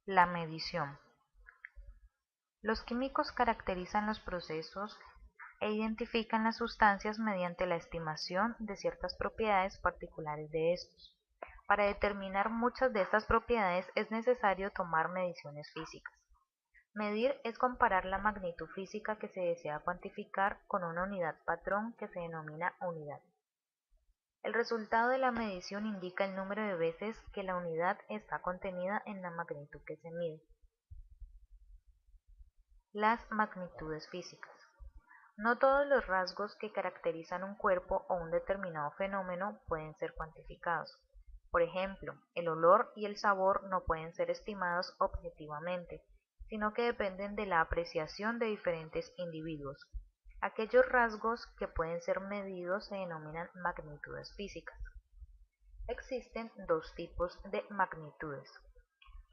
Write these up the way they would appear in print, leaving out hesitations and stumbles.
La medición. Los químicos caracterizan los procesos e identifican las sustancias mediante la estimación de ciertas propiedades particulares de estos. Para determinar muchas de estas propiedades es necesario tomar mediciones físicas. Medir es comparar la magnitud física que se desea cuantificar con una unidad patrón que se denomina unidad. El resultado de la medición indica el número de veces que la unidad está contenida en la magnitud que se mide. Las magnitudes físicas. No todos los rasgos que caracterizan un cuerpo o un determinado fenómeno pueden ser cuantificados. Por ejemplo, el olor y el sabor no pueden ser estimados objetivamente, sino que dependen de la apreciación de diferentes individuos. Aquellos rasgos que pueden ser medidos se denominan magnitudes físicas. Existen dos tipos de magnitudes.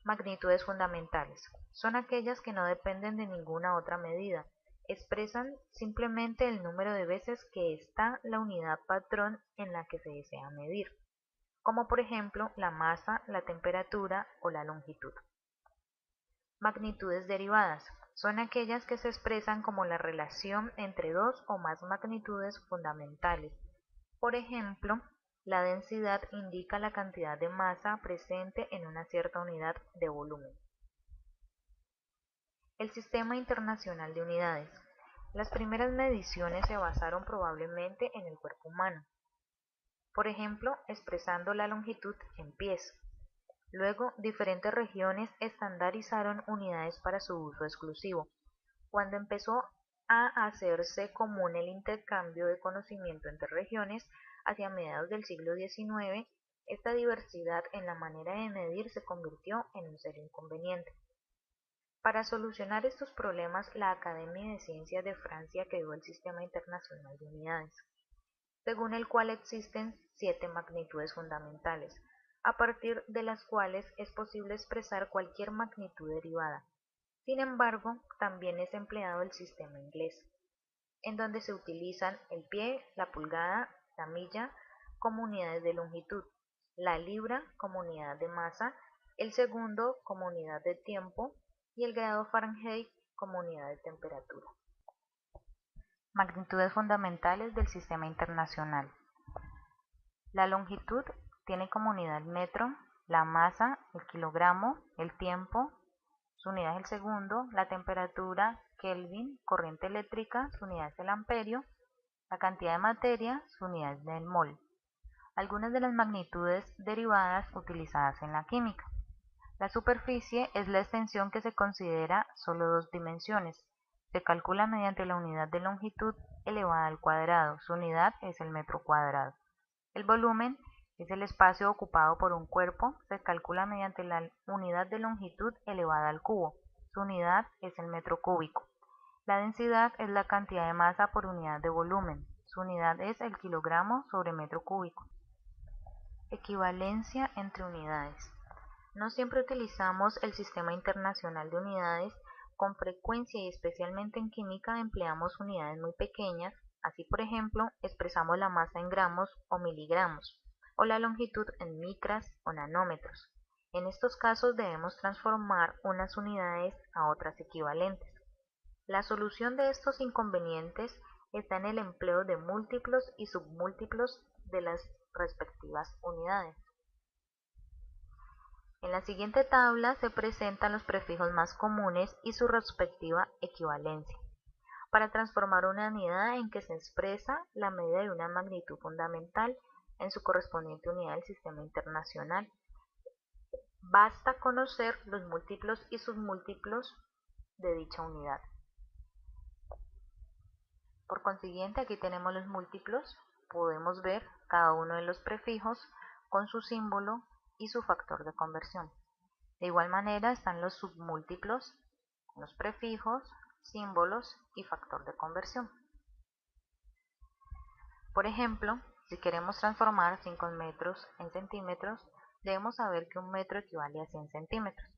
Magnitudes fundamentales. Son aquellas que no dependen de ninguna otra medida. Expresan simplemente el número de veces que está la unidad patrón en la que se desea medir, como por ejemplo la masa, la temperatura o la longitud. Magnitudes derivadas. Son aquellas que se expresan como la relación entre dos o más magnitudes fundamentales. Por ejemplo, la densidad indica la cantidad de masa presente en una cierta unidad de volumen. El Sistema Internacional de Unidades. Las primeras mediciones se basaron probablemente en el cuerpo humano, por ejemplo, expresando la longitud en pies. Luego, diferentes regiones estandarizaron unidades para su uso exclusivo. Cuando empezó a hacerse común el intercambio de conocimiento entre regiones, hacia mediados del siglo XIX, esta diversidad en la manera de medir se convirtió en un serio inconveniente. Para solucionar estos problemas, la Academia de Ciencias de Francia creó el Sistema Internacional de Unidades, según el cual existen 7 magnitudes fundamentales, a partir de las cuales es posible expresar cualquier magnitud derivada. Sin embargo, también es empleado el sistema inglés, en donde se utilizan el pie, la pulgada, la milla como unidades de longitud, la libra como unidad de masa, el segundo como unidad de tiempo y el grado Fahrenheit como unidad de temperatura. Magnitudes fundamentales del sistema internacional. La longitud tiene como unidad el metro, la masa, el kilogramo, el tiempo, su unidad es el segundo, la temperatura, Kelvin, corriente eléctrica, su unidad es el amperio, la cantidad de materia, su unidad es el mol. Algunas de las magnitudes derivadas utilizadas en la química. La superficie es la extensión que se considera solo dos dimensiones. Se calcula mediante la unidad de longitud elevada al cuadrado, su unidad es el metro cuadrado. El volumen es el espacio ocupado por un cuerpo, se calcula mediante la unidad de longitud elevada al cubo, su unidad es el metro cúbico. La densidad es la cantidad de masa por unidad de volumen, su unidad es el kilogramo sobre metro cúbico. Equivalencia entre unidades. No siempre utilizamos el Sistema Internacional de Unidades, con frecuencia y especialmente en química empleamos unidades muy pequeñas, así por ejemplo expresamos la masa en gramos o miligramos, o la longitud en micras o nanómetros. En estos casos debemos transformar unas unidades a otras equivalentes. La solución de estos inconvenientes está en el empleo de múltiplos y submúltiplos de las respectivas unidades. En la siguiente tabla se presentan los prefijos más comunes y su respectiva equivalencia, para transformar una unidad en que se expresa la medida de una magnitud fundamental en su correspondiente unidad del sistema internacional. Basta conocer los múltiplos y submúltiplos de dicha unidad. Por consiguiente, aquí tenemos los múltiplos, podemos ver cada uno de los prefijos con su símbolo y su factor de conversión. De igual manera están los submúltiplos, los prefijos, símbolos y factor de conversión. Por ejemplo, si queremos transformar 5 metros en centímetros, debemos saber que un metro equivale a 100 centímetros.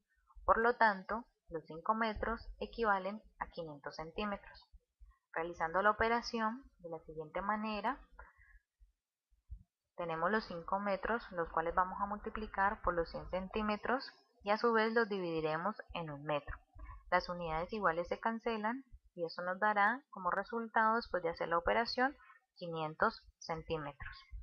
Por lo tanto, los 5 metros equivalen a 500 centímetros. Realizando la operación de la siguiente manera, tenemos los 5 metros, los cuales vamos a multiplicar por los 100 centímetros, y a su vez los dividiremos en un metro. Las unidades iguales se cancelan y eso nos dará como resultado, después de hacer la operación, 500 centímetros.